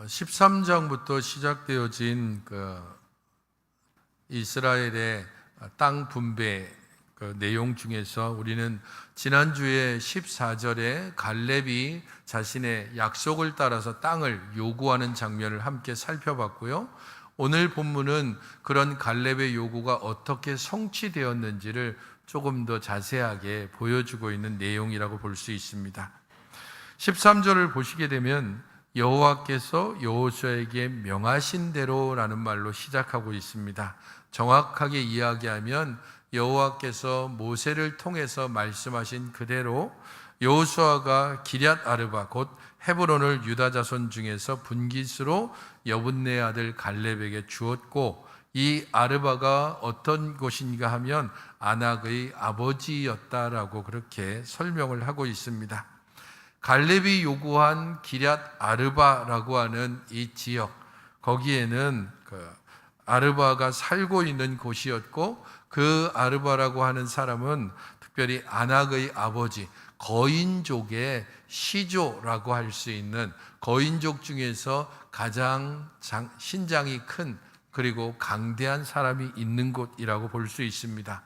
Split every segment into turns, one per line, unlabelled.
13장부터 시작되어진 이스라엘의 땅 분배 내용 중에서 우리는 지난주에 14절에 갈렙이 자신의 약속을 따라서 땅을 요구하는 장면을 함께 살펴봤고요. 오늘 본문은 그런 갈렙의 요구가 어떻게 성취되었는지를 조금 더 자세하게 보여주고 있는 내용이라고 볼 수 있습니다. 13절을 보시게 되면 여호와께서 여호수아에게 명하신 대로라는 말로 시작하고 있습니다. 정확하게 이야기하면 여호와께서 모세를 통해서 말씀하신 그대로 여호수아가 기럇 아르바 곧 헤브론을 유다 자손 중에서 분깃으로 여분네 아들 갈렙에게 주었고, 이 아르바가 어떤 곳인가 하면 아낙의 아버지였다라고 그렇게 설명을 하고 있습니다. 갈렙이 요구한 기럇 아르바라고 하는 이 지역, 거기에는 아르바가 살고 있는 곳이었고, 그 아르바라고 하는 사람은 특별히 아낙의 아버지 거인족의 시조라고 할 수 있는 거인족 중에서 가장 신장이 큰 그리고 강대한 사람이 있는 곳이라고 볼 수 있습니다.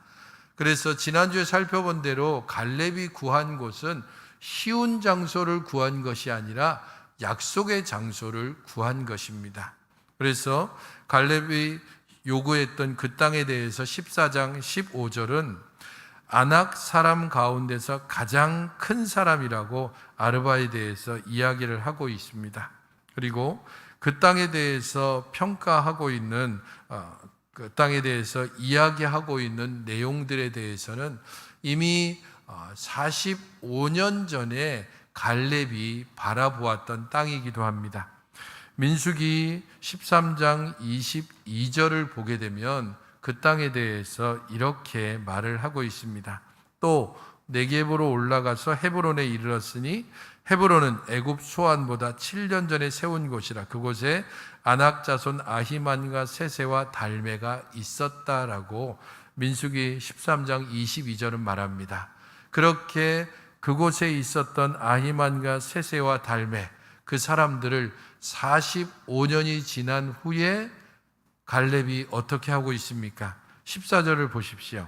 그래서 지난주에 살펴본 대로 갈렙이 구한 곳은 쉬운 장소를 구한 것이 아니라 약속의 장소를 구한 것입니다. 그래서 갈렙이 요구했던 그 땅에 대해서 14장 15절은 아낙 사람 가운데서 가장 큰 사람이라고 아르바에 대해서 이야기를 하고 있습니다. 그리고 그 땅에 대해서 평가하고 있는 그 땅에 대해서 이야기하고 있는 내용들에 대해서는 이미 45년 전에 갈렙이 바라보았던 땅이기도 합니다. 민수기 13장 22절을 보게 되면 그 땅에 대해서 이렇게 말을 하고 있습니다. 또 네겝으로 올라가서 헤브론에 이르렀으니 헤브론은 애굽 소안보다 7년 전에 세운 곳이라. 그곳에 아낙 자손 아히만과 세세와 달메가 있었다라고 민수기 13장 22절은 말합니다. 그렇게 그곳에 있었던 아히만과 세세와 달메, 그 사람들을 45년이 지난 후에 갈렙이 어떻게 하고 있습니까? 14절을 보십시오.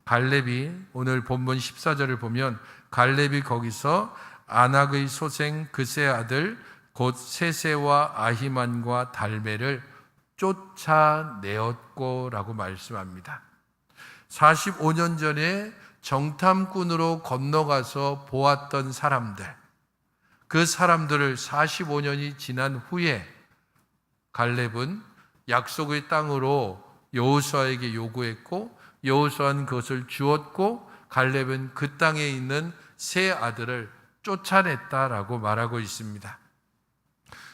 갈렙이, 오늘 본문 14절을 보면 갈렙이 거기서 아낙의 소생 그세 아들 곧 세세와 아히만과 달메를 쫓아내었고 라고 말씀합니다. 45년 전에 정탐꾼으로 건너가서 보았던 사람들, 그 사람들을 45년이 지난 후에 갈렙은 약속의 땅으로 여호수아에게 요구했고, 여호수아는 그것을 주었고, 갈렙은 그 땅에 있는 세 아들을 쫓아냈다라고 말하고 있습니다.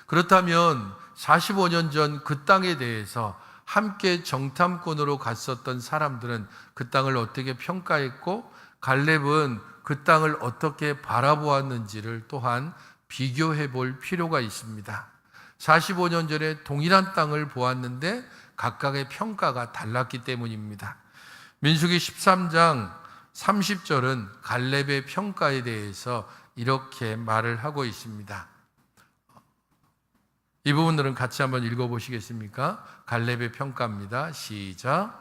그렇다면 45년 전 그 땅에 대해서 함께 정탐꾼으로 갔었던 사람들은 그 땅을 어떻게 평가했고, 갈렙은 그 땅을 어떻게 바라보았는지를 또한 비교해 볼 필요가 있습니다. 45년 전에 동일한 땅을 보았는데 각각의 평가가 달랐기 때문입니다. 민수기 13장 30절은 갈렙의 평가에 대해서 이렇게 말을 하고 있습니다. 이 부분들은 같이 한번 읽어보시겠습니까? 갈렙의 평가입니다. 시작.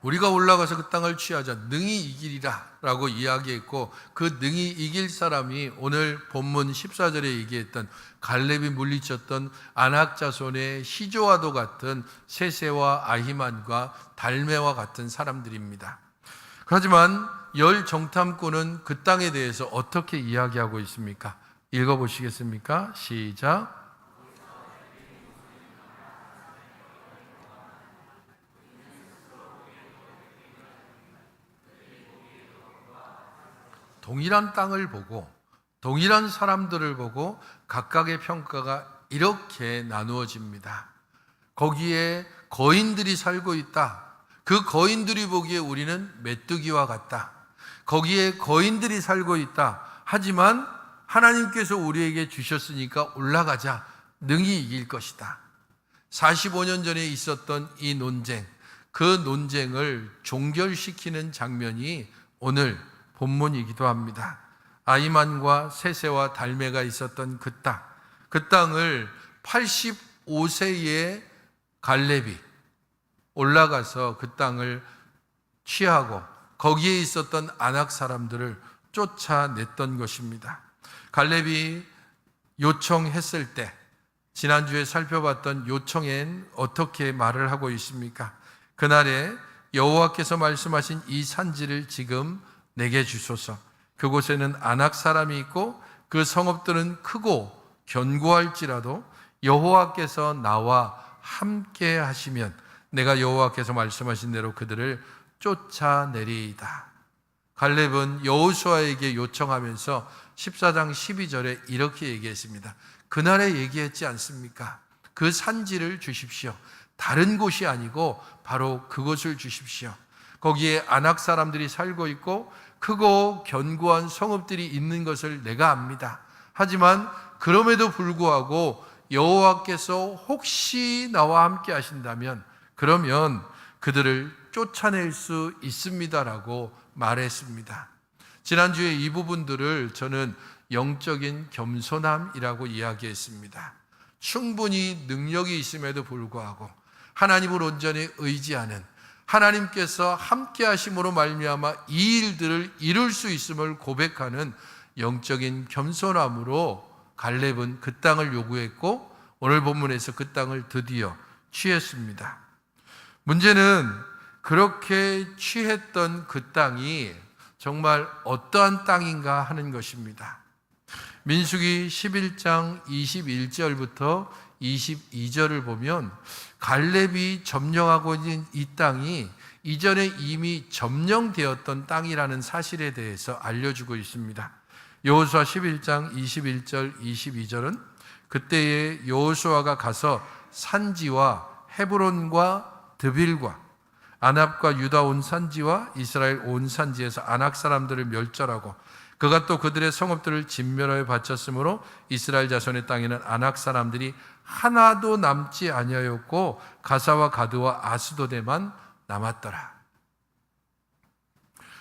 우리가 올라가서 그 땅을 취하자 능히 이기리라 라고 이야기했고, 그 능히 이길 사람이 오늘 본문 14절에 얘기했던 갈렙이 물리쳤던 아낙 자손의 시조와도 같은 세세와 아히만과 달메와 같은 사람들입니다. 하지만 열 정탐꾼은 그 땅에 대해서 어떻게 이야기하고 있습니까? 읽어보시겠습니까? 시작. 동일한 땅을 보고 동일한 사람들을 보고 각각의 평가가 이렇게 나누어집니다. 거기에 거인들이 살고 있다. 그 거인들이 보기에 우리는 메뚜기와 같다. 거기에 거인들이 살고 있다. 하지만 하나님께서 우리에게 주셨으니까 올라가자. 능히 이길 것이다. 45년 전에 있었던 이 논쟁, 그 논쟁을 종결시키는 장면이 오늘 본문이기도 합니다. 아히만과 세세와 달메가 있었던 그 땅을 85세의 갈렙이 올라가서 그 땅을 취하고 거기에 있었던 아낙 사람들을 쫓아냈던 것입니다. 갈렙이 요청했을 때, 지난주에 살펴봤던 요청엔 어떻게 말을 하고 있습니까? 그날에 여호와께서 말씀하신 이 산지를 지금 내게 주소서. 그곳에는 아낙 사람이 있고 그 성읍들은 크고 견고할지라도 여호와께서 나와 함께 하시면 내가 여호와께서 말씀하신 대로 그들을 쫓아내리이다. 갈렙은 여호수아에게 요청하면서 14장 12절에 이렇게 얘기했습니다. 그날에 얘기했지 않습니까? 그 산지를 주십시오. 다른 곳이 아니고 바로 그곳을 주십시오. 거기에 아낙 사람들이 살고 있고 크고 견고한 성읍들이 있는 것을 내가 압니다. 하지만 그럼에도 불구하고 여호와께서 혹시 나와 함께 하신다면 그러면 그들을 쫓아낼 수 있습니다라고 말했습니다. 지난주에 이 부분들을 저는 영적인 겸손함이라고 이야기했습니다. 충분히 능력이 있음에도 불구하고 하나님을 온전히 의지하는, 하나님께서 함께 하심으로 말미암아 이 일들을 이룰 수 있음을 고백하는 영적인 겸손함으로 갈렙은 그 땅을 요구했고 오늘 본문에서 그 땅을 드디어 취했습니다. 문제는 그렇게 취했던 그 땅이 정말 어떠한 땅인가 하는 것입니다. 민수기 11장 21절부터 22절을 보면 갈렙이 점령하고 있는 이 땅이 이전에 이미 점령되었던 땅이라는 사실에 대해서 알려주고 있습니다. 여호수아 11장 21절 22절은 그때에 여호수아가 가서 산지와 헤브론과 드빌과 아납과 유다 온 산지와 이스라엘 온 산지에서 아낙 사람들을 멸절하고 그가 또 그들의 성읍들을 진멸하여 바쳤으므로 이스라엘 자손의 땅에는 아낙 사람들이 하나도 남지 아니하였고 가사와 가드와 아스도데만 남았더라.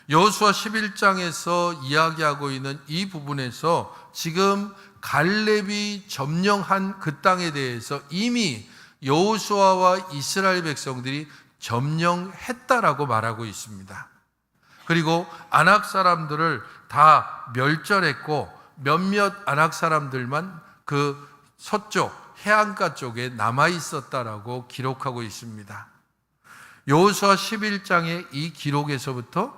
여호수아 11장에서 이야기하고 있는 이 부분에서 지금 갈렙이 점령한 그 땅에 대해서 이미 여호수아와 이스라엘 백성들이 점령했다라고 말하고 있습니다. 그리고 아낙 사람들을 다 멸절했고 몇몇 아낙 사람들만 그 서쪽 해안가 쪽에 남아 있었다라고 기록하고 있습니다. 여호수아 11장의 이 기록에서부터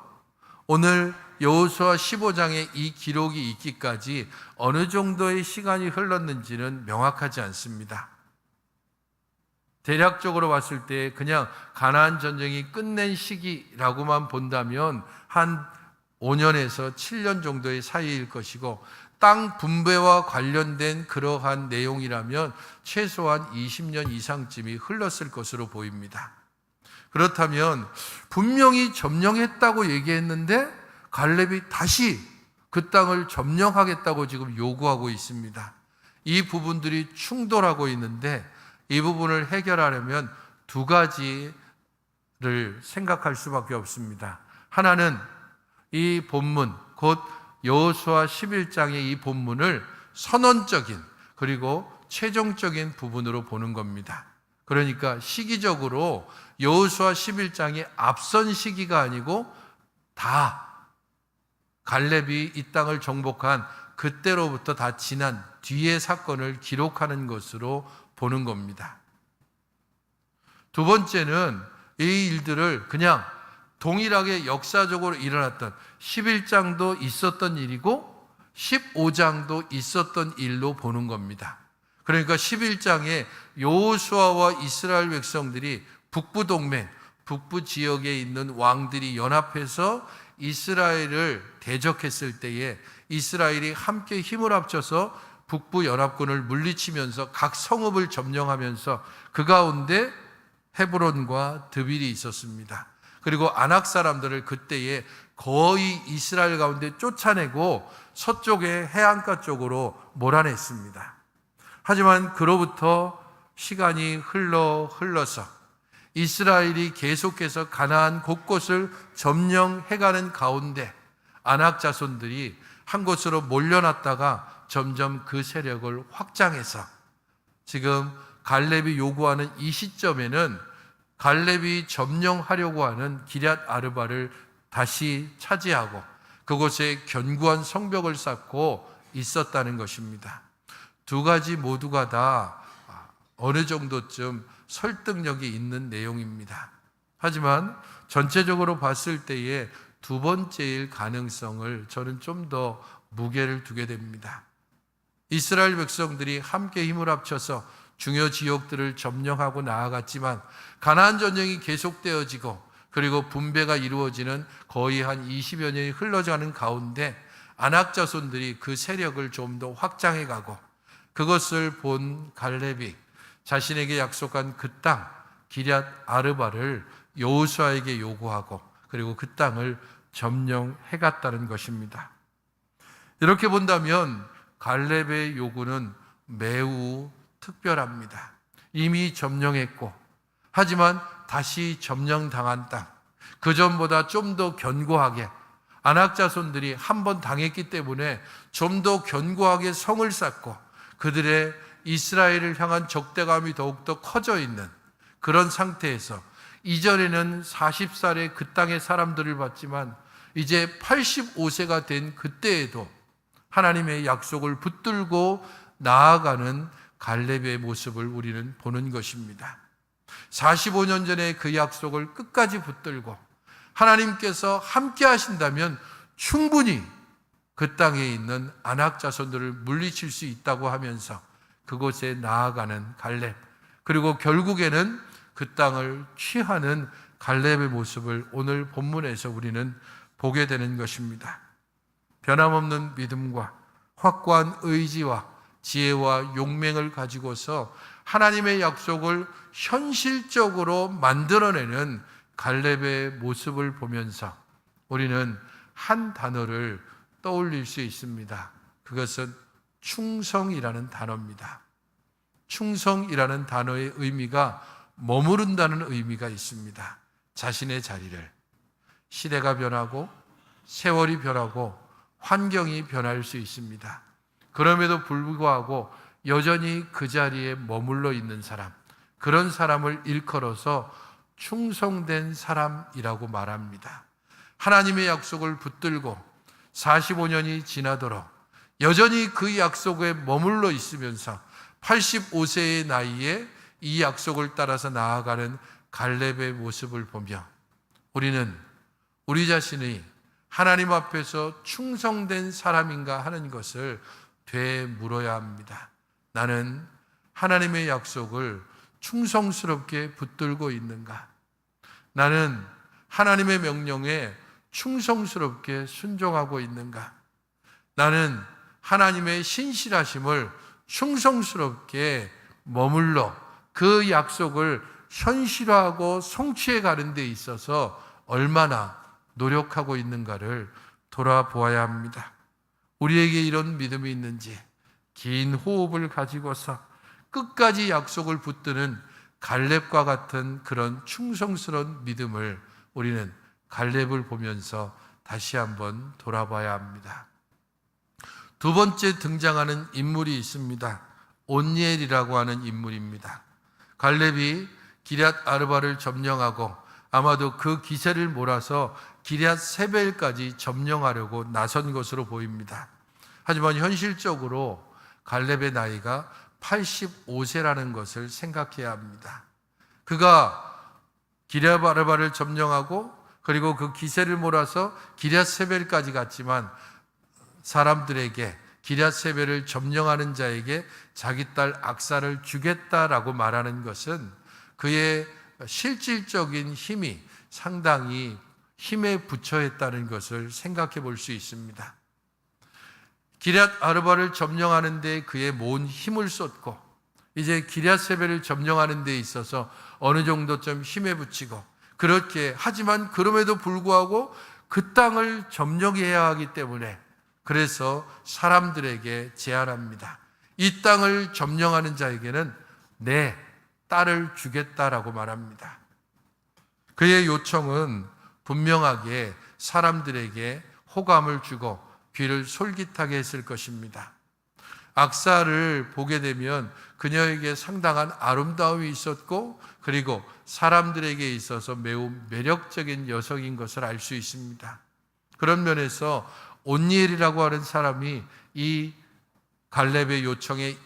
오늘 여호수아 15장의 이 기록이 있기까지 어느 정도의 시간이 흘렀는지는 명확하지 않습니다. 대략적으로 봤을 때 그냥 가나안 전쟁이 끝낸 시기라고만 본다면 한 5년에서 7년 정도의 사이일 것이고 땅 분배와 관련된 그러한 내용이라면 최소한 20년 이상쯤이 흘렀을 것으로 보입니다. 그렇다면 분명히 점령했다고 얘기했는데 갈렙이 다시 그 땅을 점령하겠다고 지금 요구하고 있습니다. 이 부분들이 충돌하고 있는데 이 부분을 해결하려면 두 가지를 생각할 수밖에 없습니다. 하나는 이 본문, 곧 여호수아 11장의 이 본문을 선언적인 그리고 최종적인 부분으로 보는 겁니다. 그러니까 시기적으로 여호수아 11장의 앞선 시기가 아니고 다 갈렙이 이 땅을 정복한 그때로부터 다 지난 뒤의 사건을 기록하는 것으로 보는 겁니다. 두 번째는 이 일들을 그냥 동일하게 역사적으로 일어났던 11장도 있었던 일이고 15장도 있었던 일로 보는 겁니다. 그러니까 11장에 여호수아와 이스라엘 백성들이 북부 동맹, 북부 지역에 있는 왕들이 연합해서 이스라엘을 대적했을 때에 이스라엘이 함께 힘을 합쳐서 북부 연합군을 물리치면서 각 성읍을 점령하면서 그 가운데 헤브론과 드빌이 있었습니다. 그리고 아낙 사람들을 그때에 거의 이스라엘 가운데 쫓아내고 서쪽의 해안가 쪽으로 몰아냈습니다. 하지만 그로부터 시간이 흘러서 이스라엘이 계속해서 가나안 곳곳을 점령해가는 가운데 아낙 자손들이 한 곳으로 몰려났다가 점점 그 세력을 확장해서 지금 갈렙이 요구하는 이 시점에는 갈렙이 점령하려고 하는 기럇 아르바를 다시 차지하고 그곳에 견고한 성벽을 쌓고 있었다는 것입니다. 두 가지 모두가 다 어느 정도쯤 설득력이 있는 내용입니다. 하지만 전체적으로 봤을 때에 두 번째일 가능성을 저는 좀 더 무게를 두게 됩니다. 이스라엘 백성들이 함께 힘을 합쳐서 중요 지역들을 점령하고 나아갔지만 가나안 전쟁이 계속되어지고 그리고 분배가 이루어지는 거의 한 20여 년이 흘러가는 가운데 아낙 자손들이 그 세력을 좀 더 확장해 가고 그것을 본 갈렙이 자신에게 약속한 그 땅 기럇 아르바를 여호수아에게 요구하고 그리고 그 땅을 점령해 갔다는 것입니다. 이렇게 본다면 갈렙의 요구는 매우 특별합니다. 이미 점령했고 하지만 다시 점령당한 땅, 그 전보다 좀 더 견고하게 아낙 자손들이 한 번 당했기 때문에 좀 더 견고하게 성을 쌓고 그들의 이스라엘을 향한 적대감이 더욱더 커져 있는 그런 상태에서 이전에는 40살의 그 땅의 사람들을 봤지만 이제 85세가 된 그때에도 하나님의 약속을 붙들고 나아가는 갈렙의 모습을 우리는 보는 것입니다. 45년 전에 그 약속을 끝까지 붙들고 하나님께서 함께 하신다면 충분히 그 땅에 있는 아낙 자손들을 물리칠 수 있다고 하면서 그곳에 나아가는 갈렙, 그리고 결국에는 그 땅을 취하는 갈렙의 모습을 오늘 본문에서 우리는 보게 되는 것입니다. 변함없는 믿음과 확고한 의지와 지혜와 용맹을 가지고서 하나님의 약속을 현실적으로 만들어내는 갈렙의 모습을 보면서 우리는 한 단어를 떠올릴 수 있습니다. 그것은 충성이라는 단어입니다. 충성이라는 단어의 의미가 머무른다는 의미가 있습니다. 자신의 자리를, 시대가 변하고 세월이 변하고 환경이 변할 수 있습니다. 그럼에도 불구하고 여전히 그 자리에 머물러 있는 사람, 그런 사람을 일컬어서 충성된 사람이라고 말합니다. 하나님의 약속을 붙들고 45년이 지나도록 여전히 그 약속에 머물러 있으면서 85세의 나이에 이 약속을 따라서 나아가는 갈렙의 모습을 보며 우리는 우리 자신이 하나님 앞에서 충성된 사람인가 하는 것을 되물어야 합니다. 나는 하나님의 약속을 충성스럽게 붙들고 있는가? 나는 하나님의 명령에 충성스럽게 순종하고 있는가? 나는 하나님의 신실하심을 충성스럽게 머물러 그 약속을 현실화하고 성취해 가는 데 있어서 얼마나 노력하고 있는가를 돌아보아야 합니다. 우리에게 이런 믿음이 있는지 긴 호흡을 가지고서 끝까지 약속을 붙드는 갈렙과 같은 그런 충성스러운 믿음을 우리는 갈렙을 보면서 다시 한번 돌아봐야 합니다. 두 번째 등장하는 인물이 있습니다. 온니엘이라고 하는 인물입니다. 갈렙이 기럇 아르바를 점령하고 아마도 그 기세를 몰아서 기럇 세벨까지 점령하려고 나선 것으로 보입니다. 하지만 현실적으로 갈렙의 나이가 85세라는 것을 생각해야 합니다. 그가 기럇 아르바를 점령하고 그리고 그 기세를 몰아서 기럇 세벨까지 갔지만 사람들에게 기럇 세벨을 점령하는 자에게 자기 딸 악사를 주겠다라고 말하는 것은 그의 실질적인 힘이 상당히 힘에 부처했다는 것을 생각해 볼 수 있습니다. 기럇 아르바를 점령하는 데 그의 모은 힘을 쏟고 이제 기럇 세벨을 점령하는 데 있어서 어느 정도 좀 힘에 부치고 그렇게 하지만 그럼에도 불구하고 그 땅을 점령해야 하기 때문에 그래서 사람들에게 제안합니다. 이 땅을 점령하는 자에게는 내 딸을 주겠다라고 말합니다. 그의 요청은 분명하게 사람들에게 호감을 주고 귀를 솔깃하게 했을 것입니다. 악사를 보게 되면 그녀에게 상당한 아름다움이 있었고, 그리고 사람들에게 있어서 매우 매력적인 여성인 것을 알 수 있습니다. 그런 면에서 온니엘이라고 하는 사람이 이 갈렙의 요청에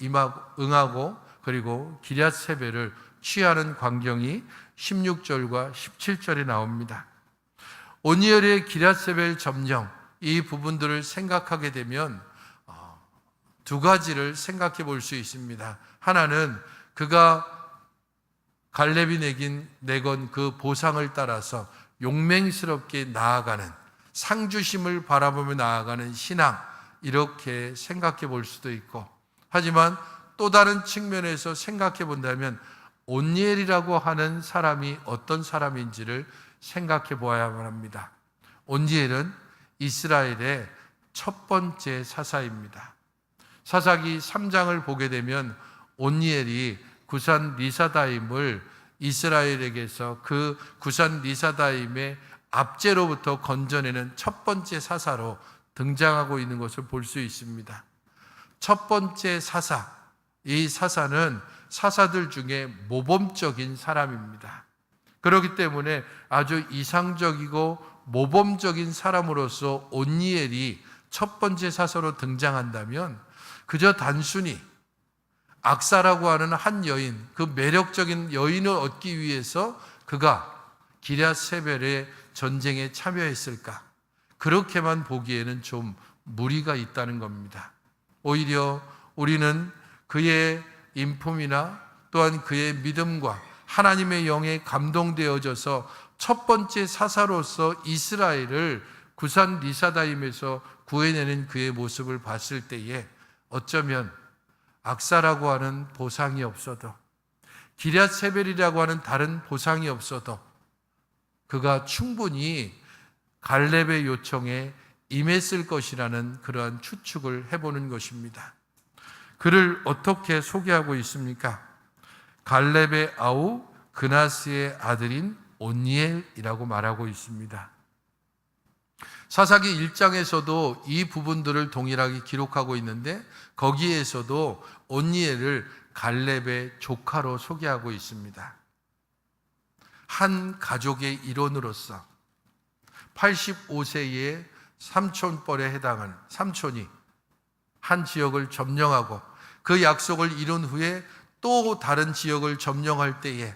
응하고 그리고 기럇세벨을 취하는 광경이 16절과 17절에 나옵니다. 온니엘의 기럇세벨 점령, 이 부분들을 생각하게 되면 두 가지를 생각해 볼 수 있습니다. 하나는 그가 갈렙이 내건 그 보상을 따라서 용맹스럽게 나아가는, 상주심을 바라보며 나아가는 신앙, 이렇게 생각해 볼 수도 있고, 하지만 또 다른 측면에서 생각해 본다면 온니엘이라고 하는 사람이 어떤 사람인지를 생각해 보아야만 합니다. 온니엘은 이스라엘의 첫 번째 사사입니다. 사사기 3장을 보게 되면 온니엘이 구산 리사다임을 이스라엘에게서 그 구산 리사다임의 압제로부터 건져내는 첫 번째 사사로 등장하고 있는 것을 볼 수 있습니다. 첫 번째 사사, 이 사사는 사사들 중에 모범적인 사람입니다. 그렇기 때문에 아주 이상적이고 모범적인 사람으로서 온니엘이 첫 번째 사사로 등장한다면 그저 단순히 악사라고 하는 한 여인, 그 매력적인 여인을 얻기 위해서 그가 기럇세벨의 전쟁에 참여했을까? 그렇게만 보기에는 좀 무리가 있다는 겁니다. 오히려 우리는 그의 인품이나 또한 그의 믿음과 하나님의 영에 감동되어져서 첫 번째 사사로서 이스라엘을 구산 리사다임에서 구해내는 그의 모습을 봤을 때에 어쩌면 악사라고 하는 보상이 없어도, 기럇세벨이라고 하는 다른 보상이 없어도 그가 충분히 갈렙의 요청에 임했을 것이라는 그러한 추측을 해보는 것입니다. 그를 어떻게 소개하고 있습니까? 갈렙의 아우 그나스의 아들인 온니엘이라고 말하고 있습니다. 사사기 1장에서도 이 부분들을 동일하게 기록하고 있는데 거기에서도 온니엘을 갈렙의 조카로 소개하고 있습니다. 한 가족의 일원으로서 85세의 삼촌뻘에 해당하는 삼촌이 한 지역을 점령하고 그 약속을 이룬 후에 또 다른 지역을 점령할 때에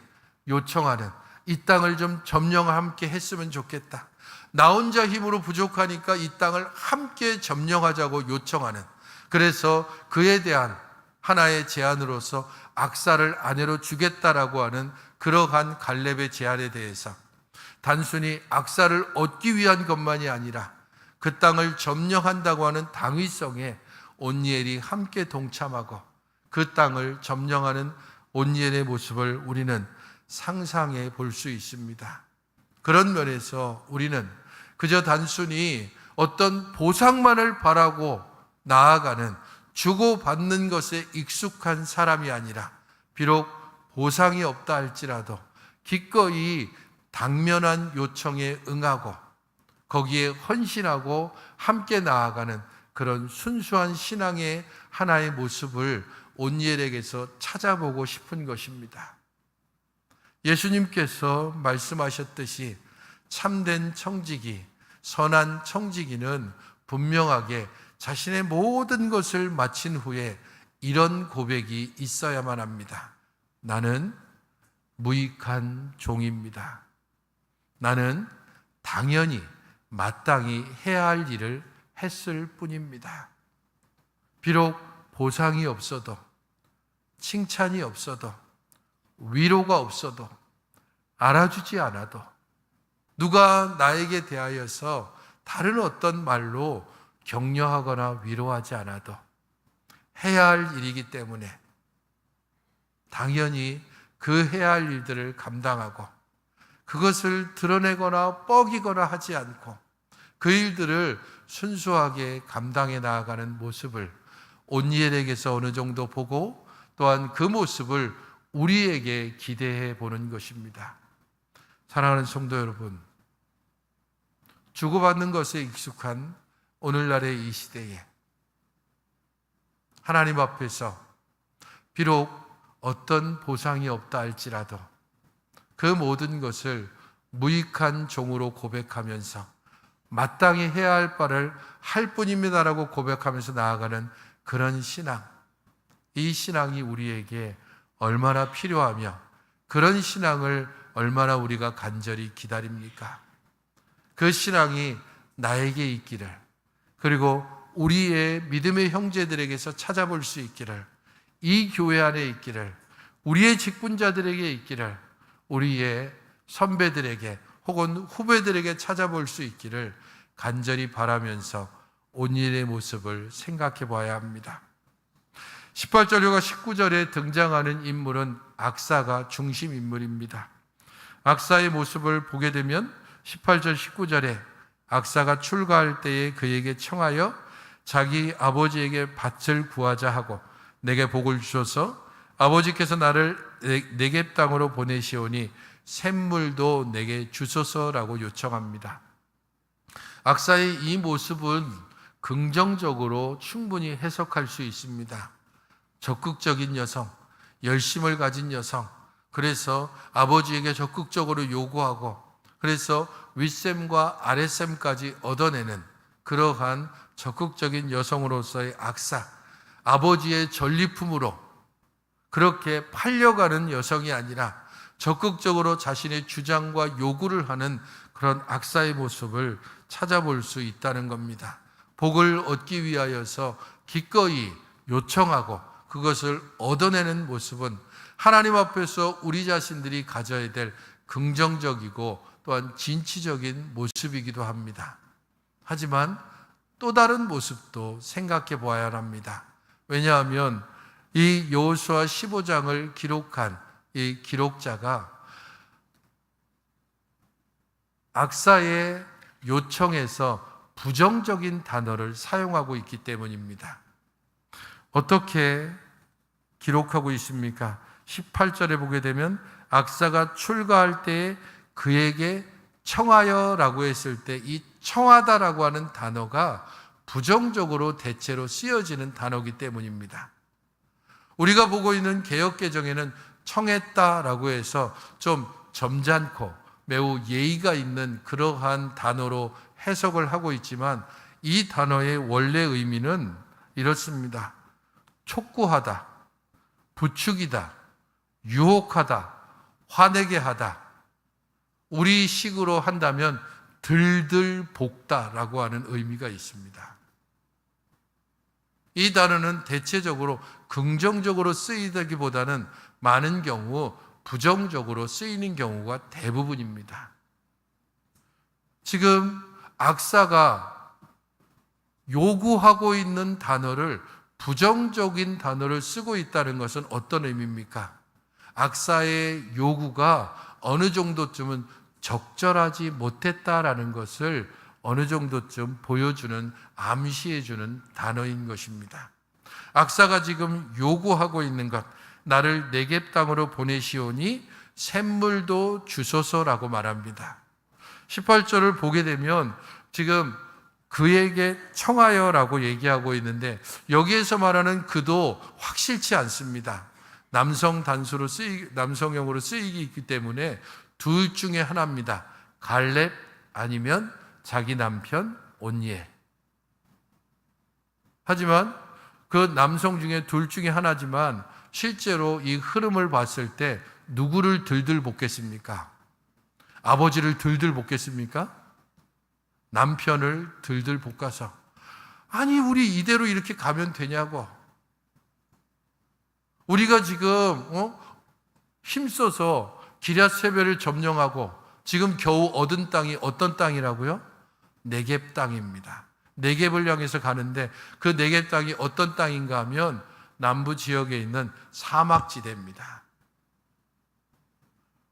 요청하는, 이 땅을 좀 점령 함께 했으면 좋겠다, 나 혼자 힘으로 부족하니까 이 땅을 함께 점령하자고 요청하는, 그래서 그에 대한 하나의 제안으로서 악사를 아내로 주겠다라고 하는 그러한 갈렙의 제안에 대해서 단순히 악사를 얻기 위한 것만이 아니라 그 땅을 점령한다고 하는 당위성에 온니엘이 함께 동참하고 그 땅을 점령하는 온니엘의 모습을 우리는 상상해 볼 수 있습니다. 그런 면에서 우리는 그저 단순히 어떤 보상만을 바라고 나아가는, 주고받는 것에 익숙한 사람이 아니라 비록 보상이 없다 할지라도 기꺼이 당면한 요청에 응하고 거기에 헌신하고 함께 나아가는 그런 순수한 신앙의 하나의 모습을 온니엘에게서 찾아보고 싶은 것입니다. 예수님께서 말씀하셨듯이 참된 청지기, 선한 청지기는 분명하게 자신의 모든 것을 마친 후에 이런 고백이 있어야만 합니다. 나는 무익한 종입니다. 나는 당연히 마땅히 해야 할 일을 했을 뿐입니다. 비록 보상이 없어도, 칭찬이 없어도, 위로가 없어도, 알아주지 않아도, 누가 나에게 대하여서 다른 어떤 말로 격려하거나 위로하지 않아도 해야 할 일이기 때문에 당연히 그 해야 할 일들을 감당하고 그것을 드러내거나 뻐기거나 하지 않고 그 일들을 순수하게 감당해 나아가는 모습을 온니엘에게서 어느 정도 보고 또한 그 모습을 우리에게 기대해 보는 것입니다. 사랑하는 성도 여러분, 주고받는 것에 익숙한 오늘날의 이 시대에 하나님 앞에서 비록 어떤 보상이 없다 할지라도 그 모든 것을 무익한 종으로 고백하면서 마땅히 해야 할 바를 할 뿐입니다라고 고백하면서 나아가는 그런 신앙, 이 신앙이 우리에게 얼마나 필요하며 그런 신앙을 얼마나 우리가 간절히 기다립니까? 그 신앙이 나에게 있기를, 그리고 우리의 믿음의 형제들에게서 찾아볼 수 있기를, 이 교회 안에 있기를, 우리의 직분자들에게 있기를, 우리의 선배들에게 혹은 후배들에게 찾아볼 수 있기를 간절히 바라면서 오늘의 모습을 생각해 봐야 합니다. 18절과 19절에 등장하는 인물은 악사가 중심 인물입니다. 악사의 모습을 보게 되면 18절 19절에 악사가 출가할 때에 그에게 청하여 자기 아버지에게 밭을 구하자 하고 내게 복을 주셔서 아버지께서 나를 네겝 땅으로 보내시오니 샘물도 내게 주소서라고 요청합니다. 악사의 이 모습은 긍정적으로 충분히 해석할 수 있습니다. 적극적인 여성, 열심을 가진 여성, 그래서 아버지에게 적극적으로 요구하고 그래서 윗셈과 아랫셈까지 얻어내는 그러한 적극적인 여성으로서의 악사, 아버지의 전리품으로 그렇게 팔려가는 여성이 아니라 적극적으로 자신의 주장과 요구를 하는 그런 악사의 모습을 찾아볼 수 있다는 겁니다. 복을 얻기 위하여서 기꺼이 요청하고 그것을 얻어내는 모습은 하나님 앞에서 우리 자신들이 가져야 될 긍정적이고 또한 진취적인 모습이기도 합니다. 하지만 또 다른 모습도 생각해 보아야 합니다. 왜냐하면 이 여호수아 15장을 기록한 이 기록자가 악사의 요청에서 부정적인 단어를 사용하고 있기 때문입니다. 어떻게 기록하고 있습니까? 18절에 보게 되면 악사가 출가할 때에 그에게 청하여라고 했을 때 이 청하다라고 하는 단어가 부정적으로 대체로 쓰여지는 단어이기 때문입니다. 우리가 보고 있는 개역개정에는 청했다라고 해서 좀 점잖고 매우 예의가 있는 그러한 단어로 해석을 하고 있지만 이 단어의 원래 의미는 이렇습니다. 촉구하다, 부추기다, 유혹하다, 화내게 하다. 우리 식으로 한다면 들들 볶다라고 하는 의미가 있습니다. 이 단어는 대체적으로 긍정적으로 쓰이기보다는 많은 경우 부정적으로 쓰이는 경우가 대부분입니다. 지금 악사가 요구하고 있는 단어를 부정적인 단어를 쓰고 있다는 것은 어떤 의미입니까? 악사의 요구가 어느 정도쯤은 적절하지 못했다라는 것을 어느 정도쯤 보여주는, 암시해주는 단어인 것입니다. 악사가 지금 요구하고 있는 것, 나를 네겝 땅으로 보내시오니 샘물도 주소서라고 말합니다. 18절을 보게 되면 지금 그에게 청하여라고 얘기하고 있는데 여기에서 말하는 그도 확실치 않습니다. 남성형으로 쓰이기 있기 때문에 둘 중에 하나입니다. 갈렙 아니면 자기 남편 온니엘. 하지만 그 남성 중에 둘 중에 하나지만 실제로 이 흐름을 봤을 때 누구를 들들 볶겠습니까? 아버지를 들들 볶겠습니까? 남편을 들들 볶아서 아니 우리 이대로 이렇게 가면 되냐고. 우리가 지금 힘써서 기럇세벨을 점령하고 지금 겨우 얻은 땅이 어떤 땅이라고요? 네겝 땅입니다. 네겝을 향해서 가는데 그 네겝 땅이 어떤 땅인가 하면 남부 지역에 있는 사막지대입니다.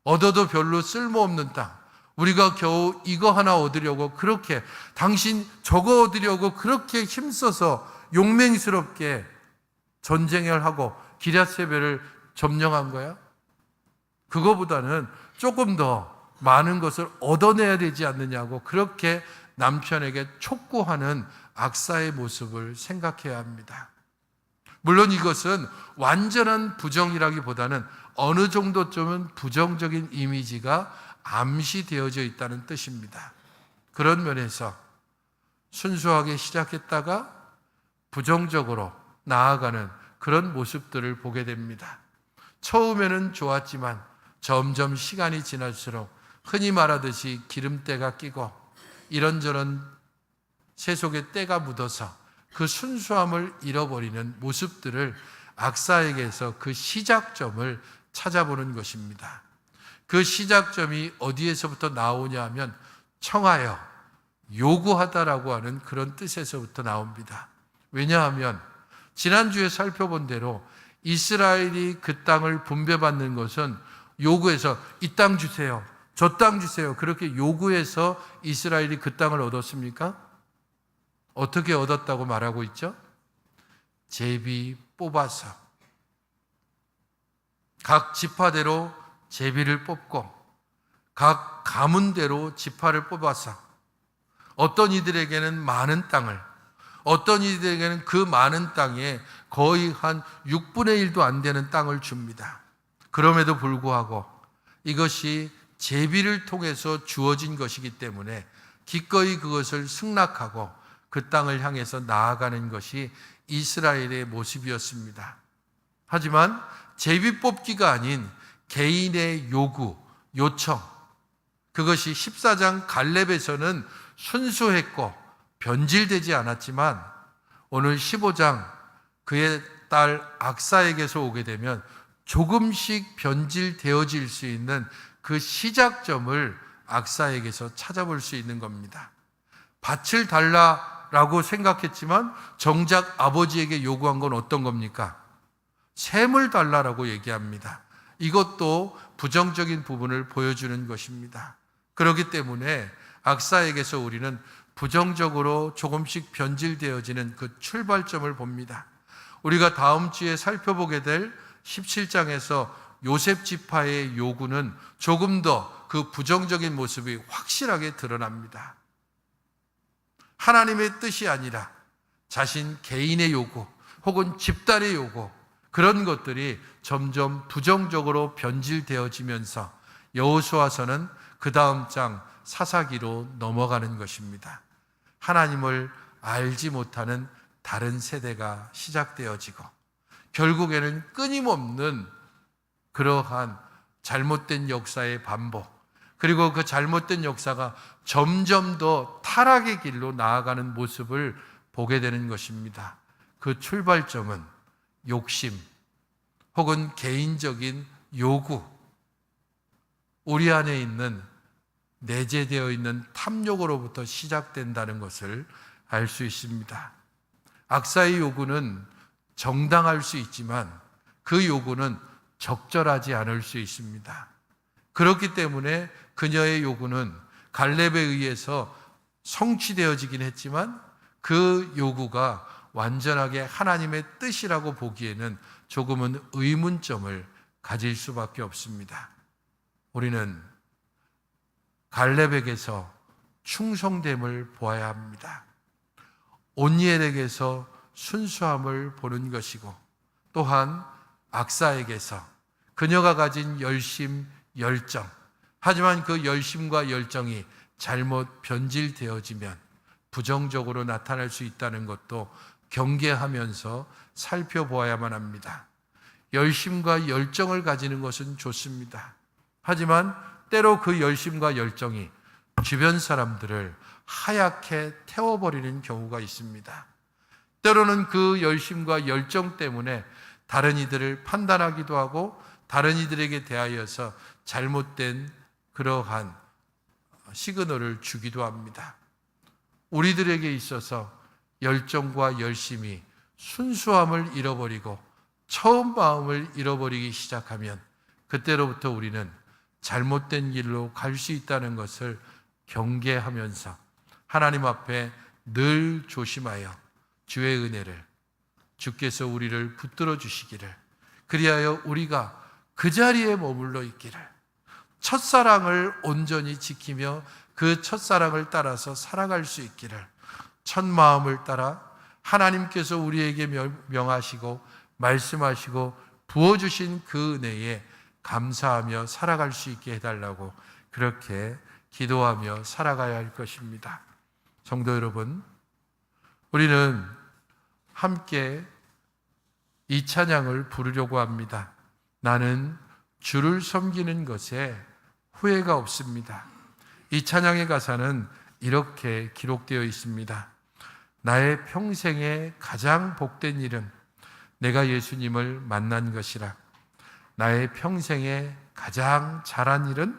얻어도 별로 쓸모없는 땅. 우리가 겨우 이거 하나 얻으려고 그렇게 당신 저거 얻으려고 그렇게 힘써서 용맹스럽게 전쟁을 하고 기럇세벨을 점령한 거야? 그거보다는 조금 더 많은 것을 얻어내야 되지 않느냐고 그렇게 남편에게 촉구하는 악사의 모습을 생각해야 합니다. 물론 이것은 완전한 부정이라기보다는 어느 정도쯤은 부정적인 이미지가 암시되어져 있다는 뜻입니다. 그런 면에서 순수하게 시작했다가 부정적으로 나아가는 그런 모습들을 보게 됩니다. 처음에는 좋았지만 점점 시간이 지날수록 흔히 말하듯이 기름때가 끼고 이런저런 세속의 때가 묻어서 그 순수함을 잃어버리는 모습들을 악사에게서 그 시작점을 찾아보는 것입니다. 그 시작점이 어디에서부터 나오냐 하면 청하여 요구하다라고 하는 그런 뜻에서부터 나옵니다. 왜냐하면 지난주에 살펴본 대로 이스라엘이 그 땅을 분배받는 것은 요구해서 이 땅 주세요, 저 땅 주세요, 그렇게 요구해서 이스라엘이 그 땅을 얻었습니까? 어떻게 얻었다고 말하고 있죠? 제비 뽑아서 각 지파대로 제비를 뽑고 각 가문대로 지파를 뽑아서 어떤 이들에게는 많은 땅을, 어떤 이들에게는 그 많은 땅에 거의 한 6분의 1도 안 되는 땅을 줍니다. 그럼에도 불구하고 이것이 제비를 통해서 주어진 것이기 때문에 기꺼이 그것을 승낙하고 그 땅을 향해서 나아가는 것이 이스라엘의 모습이었습니다. 하지만 제비 뽑기가 아닌 개인의 요구, 요청, 그것이 14장 갈렙에서는 순수했고 변질되지 않았지만 오늘 15장 그의 딸 악사에게서 오게 되면 조금씩 변질되어질 수 있는 그 시작점을 악사에게서 찾아볼 수 있는 겁니다. 밭을 달라라고 생각했지만 정작 아버지에게 요구한 건 어떤 겁니까? 샘을 달라라고 얘기합니다. 이것도 부정적인 부분을 보여주는 것입니다. 그렇기 때문에 악사에게서 우리는 부정적으로 조금씩 변질되어지는 그 출발점을 봅니다. 우리가 다음 주에 살펴보게 될 17장에서 요셉 지파의 요구는 조금 더 그 부정적인 모습이 확실하게 드러납니다. 하나님의 뜻이 아니라 자신 개인의 요구 혹은 집단의 요구, 그런 것들이 점점 부정적으로 변질되어지면서 여호수아서는 그 다음 장 사사기로 넘어가는 것입니다. 하나님을 알지 못하는 다른 세대가 시작되어지고 결국에는 끊임없는 그러한 잘못된 역사의 반복, 그리고 그 잘못된 역사가 점점 더 타락의 길로 나아가는 모습을 보게 되는 것입니다. 그 출발점은 욕심 혹은 개인적인 요구, 우리 안에 있는 내재되어 있는 탐욕으로부터 시작된다는 것을 알 수 있습니다. 악사의 요구는 정당할 수 있지만 그 요구는 적절하지 않을 수 있습니다. 그렇기 때문에 그녀의 요구는 갈렙에 의해서 성취되어지긴 했지만 그 요구가 완전하게 하나님의 뜻이라고 보기에는 조금은 의문점을 가질 수밖에 없습니다. 우리는 갈렙에게서 충성됨을 보아야 합니다. 온니엘에게서 순수함을 보는 것이고, 또한 악사에게서 그녀가 가진 열심, 열정, 하지만 그 열심과 열정이 잘못 변질되어지면 부정적으로 나타날 수 있다는 것도 경계하면서 살펴보아야만 합니다. 열심과 열정을 가지는 것은 좋습니다. 하지만 때로 그 열심과 열정이 주변 사람들을 하얗게 태워버리는 경우가 있습니다. 때로는 그 열심과 열정 때문에 다른 이들을 판단하기도 하고 다른 이들에게 대하여서 잘못된 그러한 시그널을 주기도 합니다. 우리들에게 있어서 열정과 열심이 순수함을 잃어버리고 처음 마음을 잃어버리기 시작하면 그때로부터 우리는 잘못된 길로 갈 수 있다는 것을 경계하면서 하나님 앞에 늘 조심하여 주의 은혜를, 주께서 우리를 붙들어 주시기를, 그리하여 우리가 그 자리에 머물러 있기를, 첫사랑을 온전히 지키며 그 첫사랑을 따라서 살아갈 수 있기를, 첫 마음을 따라 하나님께서 우리에게 명하시고 말씀하시고 부어주신 그 은혜에 감사하며 살아갈 수 있게 해달라고 그렇게 기도하며 살아가야 할 것입니다. 성도 여러분, 우리는 함께 이 찬양을 부르려고 합니다. 나는 주를 섬기는 것에 후회가 없습니다. 이 찬양의 가사는 이렇게 기록되어 있습니다. 나의 평생에 가장 복된 일은 내가 예수님을 만난 것이라. 나의 평생에 가장 잘한 일은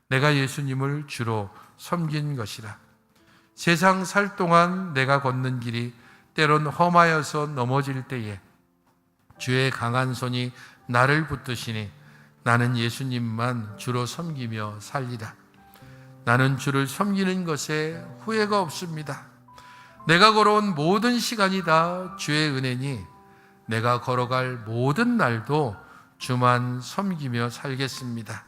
내가 예수님을 주로 섬긴 것이라. 세상 살 동안 내가 걷는 길이 때론 험하여서 넘어질 때에 주의 강한 손이 나를 붙드시니 나는 예수님만 주로 섬기며 살리라. 나는 주를 섬기는 것에 후회가 없습니다. 내가 걸어온 모든 시간이 다 주의 은혜니 내가 걸어갈 모든 날도 주만 섬기며 살겠습니다.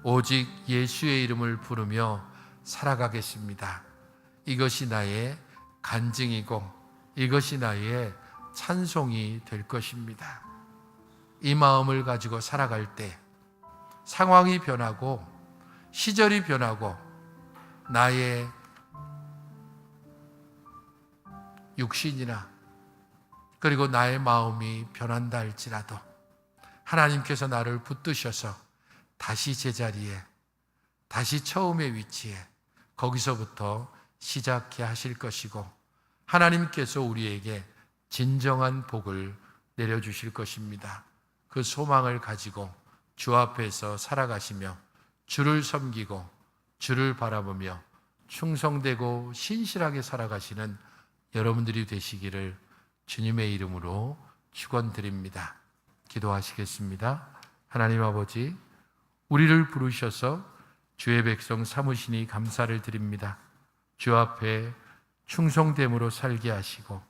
오직 예수의 이름을 부르며 살아가겠습니다. 이것이 나의 간증이고 이것이 나의 찬송이 될 것입니다. 이 마음을 가지고 살아갈 때 상황이 변하고 시절이 변하고 나의 육신이나 그리고 나의 마음이 변한다 할지라도 하나님께서 나를 붙드셔서 다시 제자리에, 다시 처음의 위치에 거기서부터 시작해 하실 것이고 하나님께서 우리에게 진정한 복을 내려주실 것입니다. 그 소망을 가지고 주 앞에서 살아가시며 주를 섬기고 주를 바라보며 충성되고 신실하게 살아가시는 여러분들이 되시기를 주님의 이름으로 축원드립니다. 기도하시겠습니다. 하나님 아버지, 우리를 부르셔서 주의 백성 삼으시니 감사를 드립니다. 주 앞에 충성됨으로 살게 하시고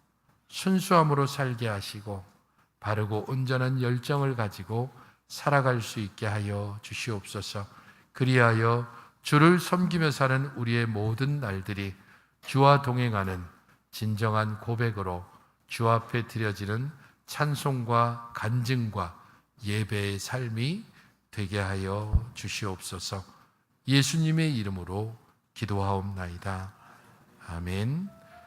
순수함으로 살게 하시고 바르고 온전한 열정을 가지고 살아갈 수 있게 하여 주시옵소서. 그리하여 주를 섬기며 사는 우리의 모든 날들이 주와 동행하는 진정한 고백으로 주 앞에 드려지는 찬송과 간증과 예배의 삶이 되게 하여 주시옵소서. 예수님의 이름으로 기도하옵나이다. 아멘.